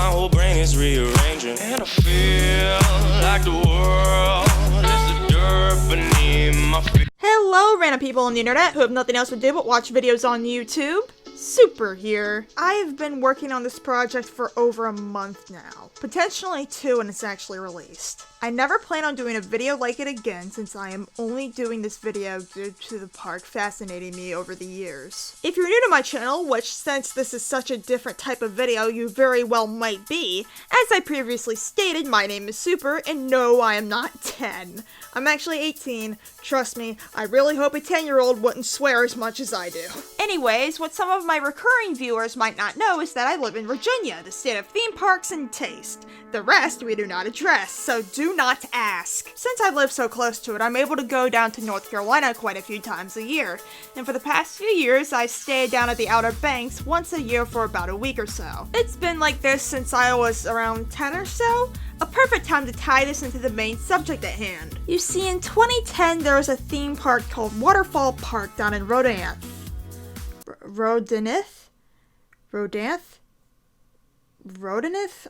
my whole brain is rearranging. And I feel like the world is the dirt beneath my feet. Hello, random people on the internet who have nothing else to do but watch videos on YouTube. Super here. I've been working on this project for over a month now. Potentially 2 when it's actually released. I never plan on doing a video like it again since I am only doing this video due to the park fascinating me over the years. If you're new to my channel, which since this is such a different type of video you very well might be, as I previously stated, my name is Super, and no, I am not 10. I'm actually 18. Trust me, I really hope a 10-year-old wouldn't swear as much as I do. Anyways, what some of my recurring viewers might not know is that I live in Virginia, the state of theme parks and taste. The rest we do not address, so do not ask. Since I live so close to it, I'm able to go down to North Carolina quite a few times a year, and for the past few years, I've stayed down at the Outer Banks once a year for about a week or so. It's been like this since I was around 10 or so. A perfect time to tie this into the main subject at hand. You see, in 2010, there was a theme park called Waterfall Park down in Rodanthe. Rodanthe?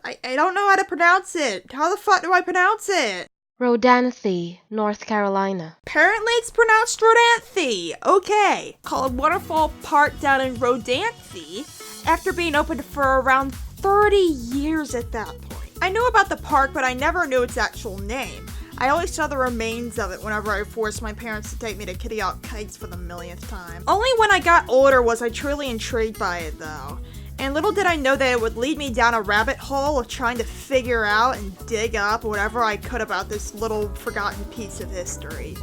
I don't know how to pronounce it. How the fuck do I pronounce it? Rodanthe, North Carolina. Apparently it's pronounced Rodanthe. Okay. Called Waterfall Park down in Rodanthe after being open for around 30 years at that point. I knew about the park, but I never knew its actual name. I always saw the remains of it whenever I forced my parents to take me to Kitty Hawk Kites for the millionth time. Only when I got older was I truly intrigued by it though. And little did I know that it would lead me down a rabbit hole of trying to figure out and dig up whatever I could about this little forgotten piece of history.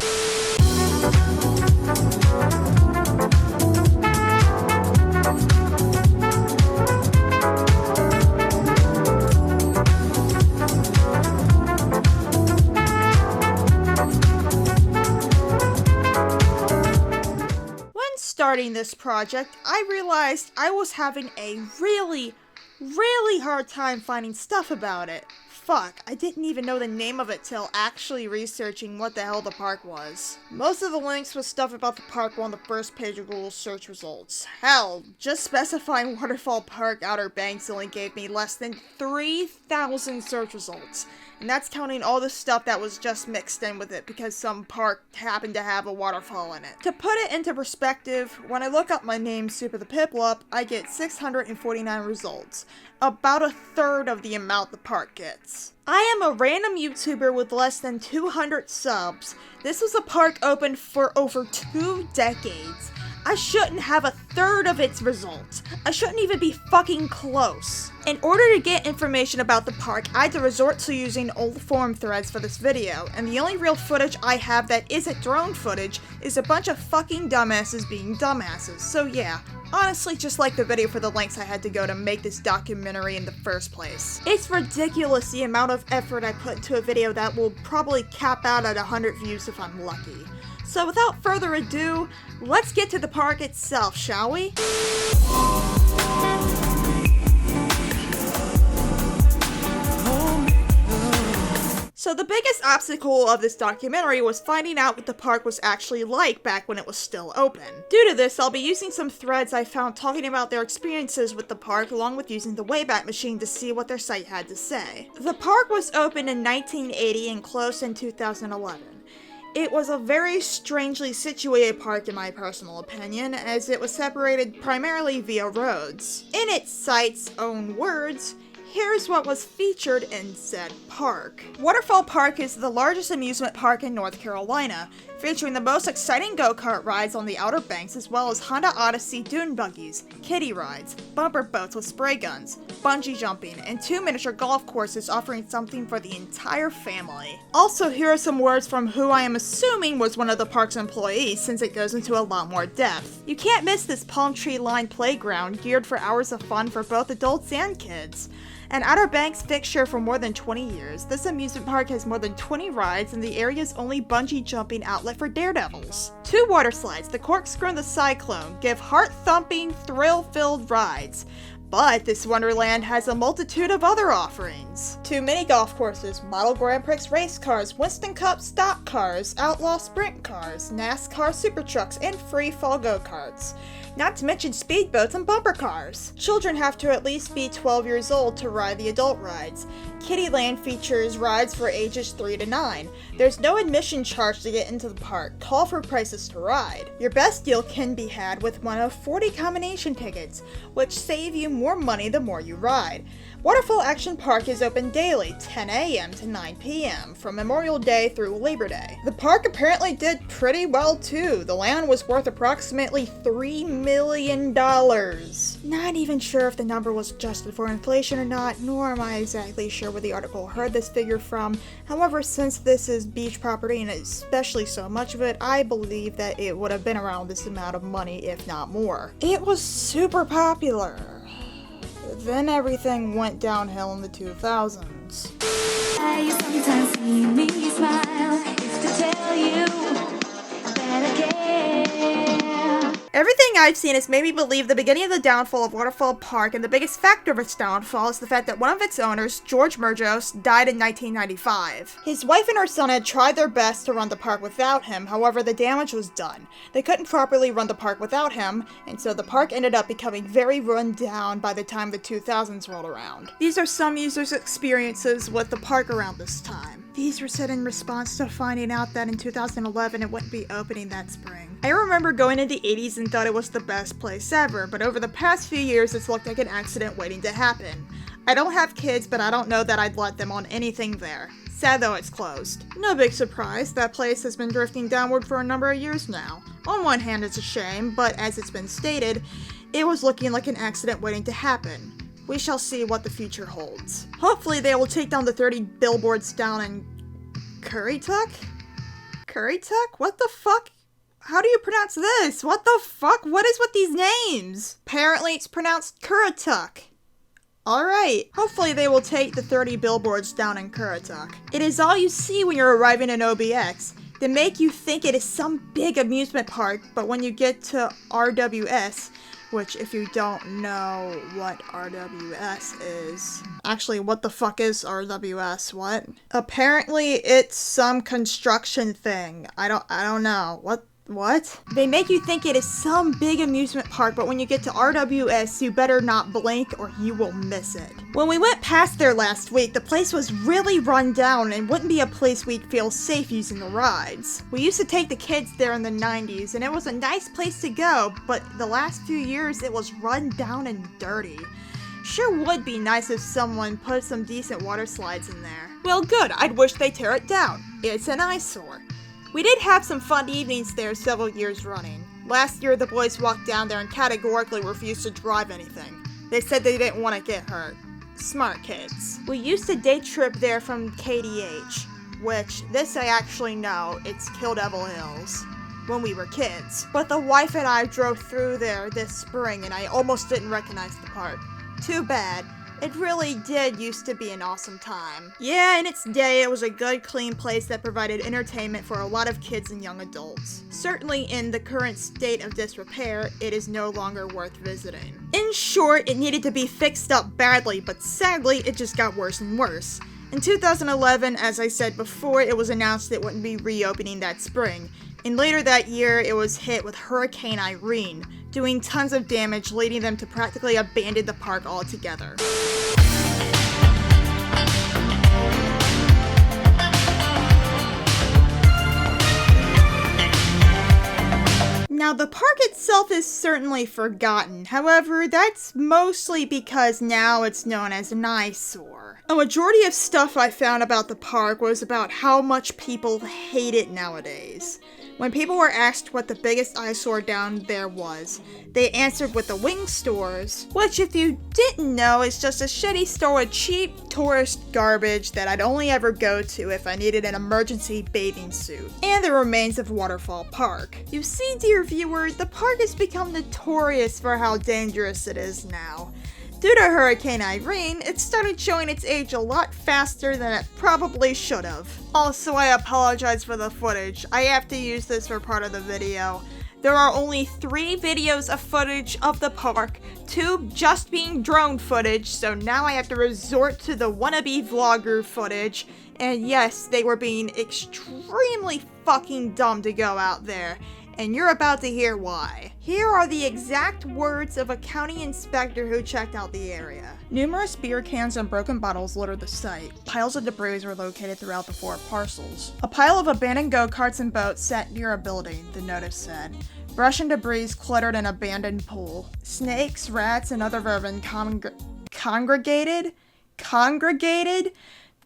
Starting this project, I realized I was having a really hard time finding stuff about it. Fuck, I didn't even know the name of it till actually researching what the hell the park was. Most of the links with stuff about the park were on the first page of Google search results. Hell, just specifying Waterfall Park Outer Banks only gave me less than 3,000 search results. And that's counting all the stuff that was just mixed in with it because some park happened to have a waterfall in it. To put it into perspective, when I look up my name SuperThePiplup, I get 649 results. About a third of the amount the park gets. I am a random YouTuber with less than 200 subs. This was a park open for over 2 decades. I shouldn't have a third of its results. I shouldn't even be fucking close. In order to get information about the park, I had to resort to using old forum threads for this video, and the only real footage I have that isn't drone footage is a bunch of fucking dumbasses being dumbasses. So yeah, honestly just like the video for the lengths I had to go to make this documentary in the first place. It's ridiculous the amount of effort I put into a video that will probably cap out at 100 views if I'm lucky. So without further ado, let's get to the park itself, shall we? So the biggest obstacle of this documentary was finding out what the park was actually like back when it was still open. Due to this, I'll be using some threads I found talking about their experiences with the park along with using the Wayback Machine to see what their site had to say. The park was opened in 1980 and closed in 2011. It was a very strangely situated park in my personal opinion, as it was separated primarily via roads. In its site's own words, here's what was featured in said park. Waterfall Park is the largest amusement park in North Carolina, featuring the most exciting go-kart rides on the Outer Banks as well as Honda Odyssey dune buggies, kiddie rides, bumper boats with spray guns, bungee jumping, and 2 miniature golf courses offering something for the entire family. Also, here are some words from who I am assuming was one of the park's employees since it goes into a lot more depth. You can't miss this palm tree-lined playground geared for hours of fun for both adults and kids. An Outer Banks fixture for more than 20 years, this amusement park has more than 20 rides and the area's only bungee jumping outlet for daredevils. 2 water slides, the Corkscrew and the Cyclone, give heart-thumping, thrill-filled rides. But this wonderland has a multitude of other offerings. 2 mini golf courses, model Grand Prix race cars, Winston Cup stock cars, outlaw sprint cars, NASCAR super trucks, and free fall go-karts. not to mention speedboats and bumper cars. Children have to at least be 12 years old to ride the adult rides. Kiddieland features rides for ages 3 to 9. There's no admission charge to get into the park. Call for prices to ride. Your best deal can be had with one of 40 combination tickets, which save you more money the more you ride. Waterfall Action Park is open daily, 10 a.m. to 9 p.m., from Memorial Day through Labor Day. The park apparently did pretty well too. The land was worth approximately $3 million. Not even sure if the number was adjusted for inflation or not, nor am I exactly sure where the article heard this figure from. However, since this is beach property and especially so much of it, I believe that it would have been around this amount of money, if not more. It was super popular. Then everything went downhill in the 2000s. You sometimes see me smile, it's to tell you that I care. Everything I've seen has made me believe the beginning of the downfall of Waterfall Park, and the biggest factor of its downfall is the fact that one of its owners, George Murgos, died in 1995. His wife and her son had tried their best to run the park without him, however the damage was done. They couldn't properly run the park without him, and so the park ended up becoming very run down by the time the 2000s rolled around. These are some users' experiences with the park around this time. These were said in response to finding out that in 2011 it wouldn't be opening that spring. I remember going in the 80s and thought it was the best place ever, but over the past few years it's looked like an accident waiting to happen. I don't have kids, but I don't know that I'd let them on anything there. Sad though it's closed. No big surprise, that place has been drifting downward for a number of years now. On one hand it's a shame, but as it's been stated, it was looking like an accident waiting to happen. We shall see what the future holds. Hopefully they will take down the 30 billboards down in Currituck? Currituck? What the fuck? How do you pronounce this? What the fuck? What is with these names? Apparently it's pronounced Currituck. Alright, hopefully they will take the 30 billboards down in Currituck. It is all you see when you're arriving in OBX. They make you think it is some big amusement park, but when you get to RWS, which, if you don't know what RWS is... Actually, what the fuck is RWS? What? Apparently, it's some construction thing. I don't know. What? They make you think it is some big amusement park, but when you get to RWS, you better not blink or you will miss it. When we went past there last week, the place was really run down and wouldn't be a place we'd feel safe using the rides. We used to take the kids there in the 90s, and it was a nice place to go, but the last few years it was run down and dirty. Sure would be nice if someone put some decent water slides in there. Well good, I'd wish they'd tear it down. It's an eyesore. We did have some fun evenings there several years running. Last year, the boys walked down there and categorically refused to drive anything. They said they didn't want to get hurt. Smart kids. We used to day trip there from KDH, which, this I actually know, it's Kill Devil Hills, when we were kids. But the wife and I drove through there this spring and I almost didn't recognize the park. Too bad. It really did used to be an awesome time. Yeah, in its day, it was a good, clean place that provided entertainment for a lot of kids and young adults. Certainly in the current state of disrepair, it is no longer worth visiting. In short, it needed to be fixed up badly, but sadly, it just got worse and worse. In 2011, as I said before, it was announced it wouldn't be reopening that spring. And later that year, it was hit with Hurricane Irene, doing tons of damage, leading them to practically abandon the park altogether. Now, the park itself is certainly forgotten. However, that's mostly because now it's known as an eyesore. A majority of stuff I found about the park was about how much people hate it nowadays. When people were asked what the biggest eyesore down there was, they answered with the wing stores, which if you didn't know is just a shitty store with cheap tourist garbage that I'd only ever go to if I needed an emergency bathing suit, and the remains of Waterfall Park. You see, dear viewer, the park has become notorious for how dangerous it is now. Due to Hurricane Irene, it started showing its age a lot faster than it probably should have. Also, I apologize for the footage. I have to use this for part of the video. There are only 3 videos of footage of the park, 2 just being drone footage, so now I have to resort to the wannabe vlogger footage. And yes, they were being extremely fucking dumb to go out there. And you're about to hear why. Here are the exact words of a county inspector who checked out the area. Numerous beer cans and broken bottles littered the site. Piles of debris were located throughout the 4 parcels. A pile of abandoned go-karts and boats sat near a building, the notice said. Brush and debris cluttered an abandoned pool. Snakes, rats, and other vermin congregated?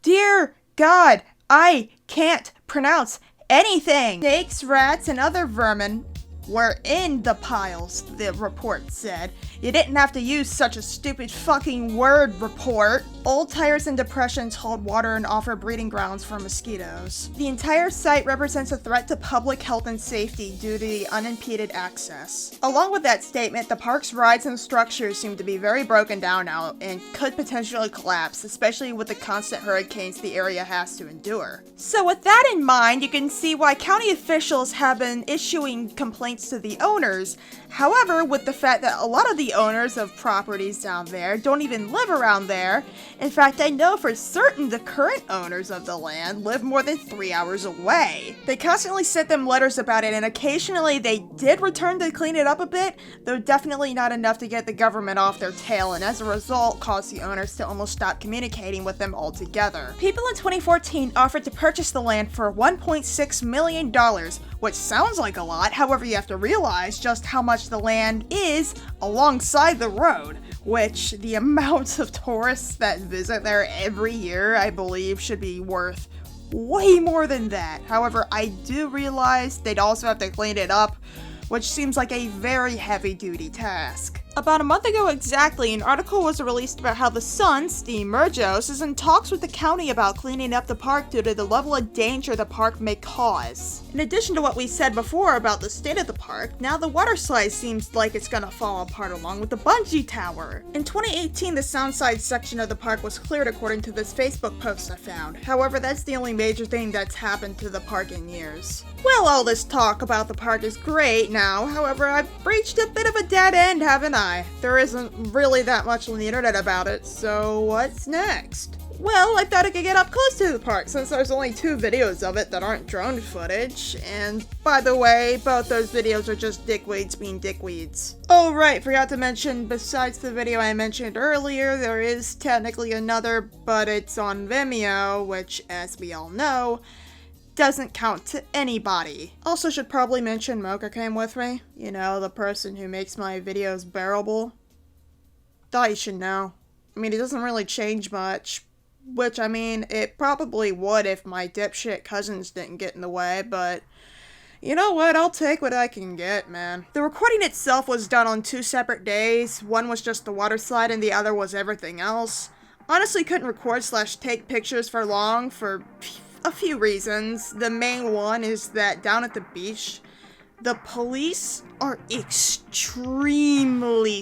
Dear God, I can't pronounce anything! Snakes, rats, and other vermin were in the piles, the report said. You didn't have to use such a stupid fucking word, report. Old tires and depressions hold water and offer breeding grounds for mosquitoes. The entire site represents a threat to public health and safety due to the unimpeded access. Along with that statement, the park's rides and structures seem to be very broken down now and could potentially collapse, especially with the constant hurricanes the area has to endure. So with that in mind, you can see why county officials have been issuing complaints to the owners. However, with the fact that a lot of the owners of properties down there don't even live around there, in fact, I know for certain the current owners of the land live more than 3 hours away. They constantly sent them letters about it, and occasionally they did return to clean it up a bit, though definitely not enough to get the government off their tail, and as a result caused the owners to almost stop communicating with them altogether. People in 2014 offered to purchase the land for $1.6 million, which sounds like a lot. However, you have to realize just how much the land is alongside the road, which the amount of tourists that visit there every year, I believe, should be worth way more than that. However, I do realize they'd also have to clean it up, which seems like a very heavy-duty task. About a month ago exactly, an article was released about how the Suns, the Emergos, is in talks with the county about cleaning up the park due to the level of danger the park may cause. In addition to what we said before about the state of the park, now the water slide seems like it's gonna fall apart along with the bungee tower. In 2018, the Soundside section of the park was cleared according to this Facebook post I found. However, that's the only major thing that's happened to the park in years. Well, all this talk about the park is great now, however, I've reached a bit of a dead end, haven't I? There isn't really that much on the internet about it, so what's next? Well, I thought I could get up close to the park since there's only 2 videos of it that aren't drone footage, and by the way, both those videos are just dickweeds being dickweeds. Oh right, forgot to mention, besides the video I mentioned earlier, there is technically another, but it's on Vimeo, which, as we all know, doesn't count to anybody. Also should probably mention Mocha came with me. You know, the person who makes my videos bearable. Thought you should know. I mean, it doesn't really change much. Which, I mean, it probably would if my dipshit cousins didn't get in the way, but you know what, I'll take what I can get, man. The recording itself was done on 2 separate days. One was just the water slide and the other was everything else. Honestly couldn't record / take pictures for long for a few reasons. The main one is that down at the beach, the police are extremely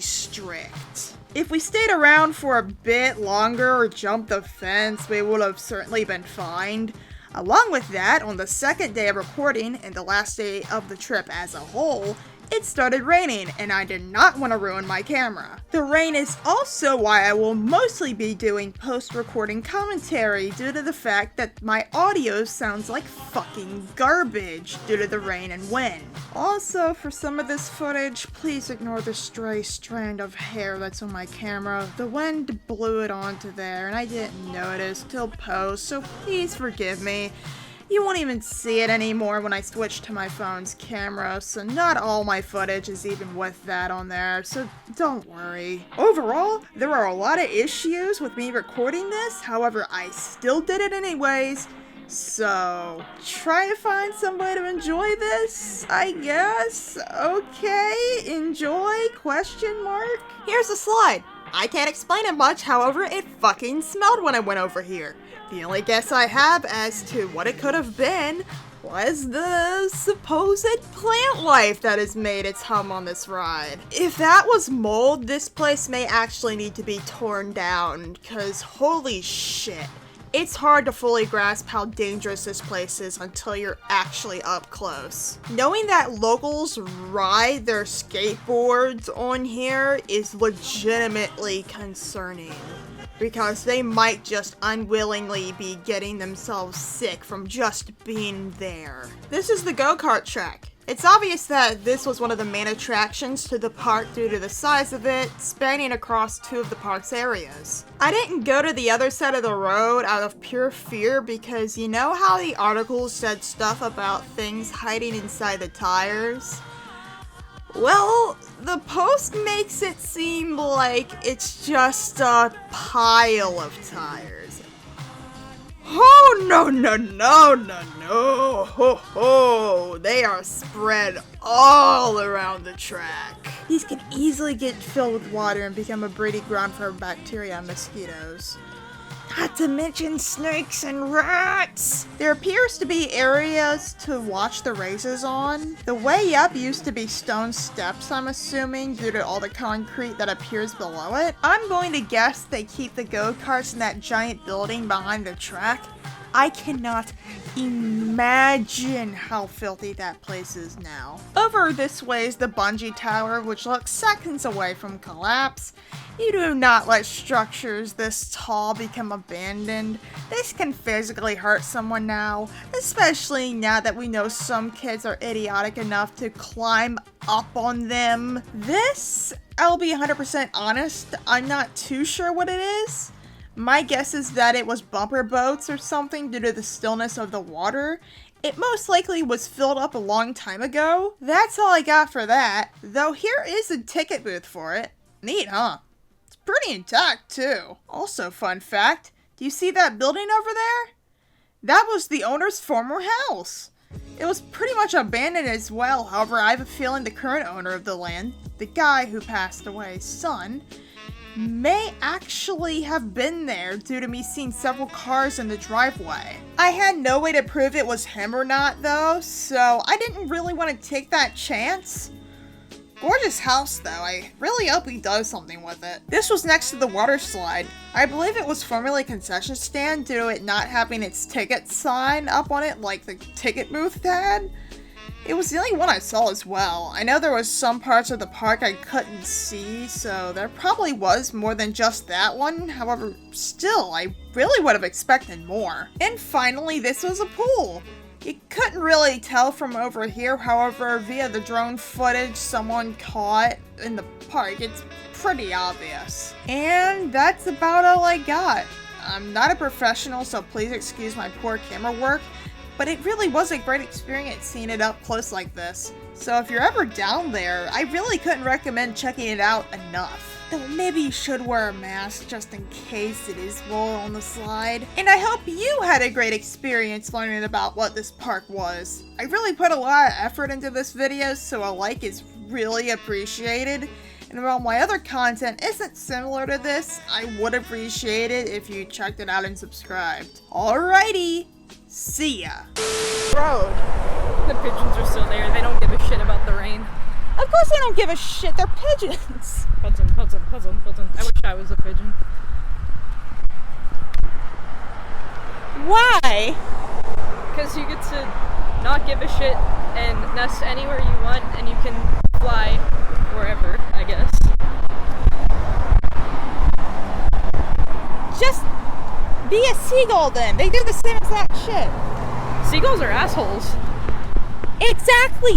strict. If we stayed around for a bit longer or jumped the fence, we would have certainly been fined. Along with that, on the second day of recording and the last day of the trip as a whole, it started raining, and I did not want to ruin my camera. The rain is also why I will mostly be doing post-recording commentary due to the fact that my audio sounds like fucking garbage due to the rain and wind. Also, for some of this footage, please ignore the stray strand of hair that's on my camera. The wind blew it onto there, and I didn't notice till post, so please forgive me. You won't even see it anymore when I switch to my phone's camera, so not all my footage is even with that on there, so don't worry. Overall, there are a lot of issues with me recording this, however, I still did it anyways, so try to find some way to enjoy this, I guess? Okay, enjoy? ? Here's the slide. I can't explain it much, however, it fucking smelled when I went over here. The only guess I have as to what it could have been was the supposed plant life that has made its home on this ride. If that was mold, this place may actually need to be torn down, because holy shit. It's hard to fully grasp how dangerous this place is until you're actually up close. Knowing that locals ride their skateboards on here is legitimately concerning, because they might just unwillingly be getting themselves sick from just being there. This is the go-kart track. It's obvious that this was one of the main attractions to the park due to the size of it, spanning across 2 of the park's areas. I didn't go to the other side of the road out of pure fear because you know how the articles said stuff about things hiding inside the tires? Well, the post makes it seem like it's just a pile of tires. Oh, no. Ho, ho. They are spread all around the track. These can easily get filled with water and become a breeding ground for bacteria and mosquitoes. Not to mention snakes and rats. There appears to be areas to watch the races on. The way up used to be stone steps, I'm assuming, due to all the concrete that appears below it. I'm going to guess they keep the go-karts in that giant building behind the track. I cannot imagine how filthy that place is now. Over this way is the bungee tower, which looks seconds away from collapse. You do not let structures this tall become abandoned. This can physically hurt someone now, especially now that we know some kids are idiotic enough to climb up on them. This, I'll be 100% honest, I'm not too sure what it is. My guess is that it was bumper boats or something due to the stillness of the water. It most likely was filled up a long time ago. That's all I got for that, though here is a ticket booth for it. Neat, huh? It's pretty intact too. Also, fun fact, do you see that building over there? That was the owner's former house. It was pretty much abandoned as well, however I have a feeling the current owner of the land, the guy who passed away's son, may actually have been there due to me seeing several cars in the driveway. I had no way to prove it was him or not though, so I didn't really want to take that chance. Gorgeous house though, I really hope he does something with it. This was next to the water slide. I believe it was formerly a concession stand due to it not having its ticket sign up on it like the ticket booth had. It was the only one I saw as well. I know there was some parts of the park I couldn't see, so there probably was more than just that one. However, still, I really would have expected more. And finally, this was a pool. You couldn't really tell from over here, however, via the drone footage someone caught in the park, it's pretty obvious. And that's about all I got. I'm not a professional, so please excuse my poor camera work. But it really was a great experience seeing it up close like this. So if you're ever down there, I really couldn't recommend checking it out enough. Though maybe you should wear a mask just in case it is rolled on the slide. And I hope you had a great experience learning about what this park was. I really put a lot of effort into this video, so a like is really appreciated. And while my other content isn't similar to this, I would appreciate it if you checked it out and subscribed. Alrighty! See ya. Road. The pigeons are still there. They don't give a shit about the rain. Of course they don't give a shit. They're pigeons. Pigeon. I wish I was a pigeon. Why? Because you get to not give a shit and nest anywhere you want, and you can fly wherever, I guess. Just be a seagull then. They do the same exact shit. Seagulls are assholes. Exactly.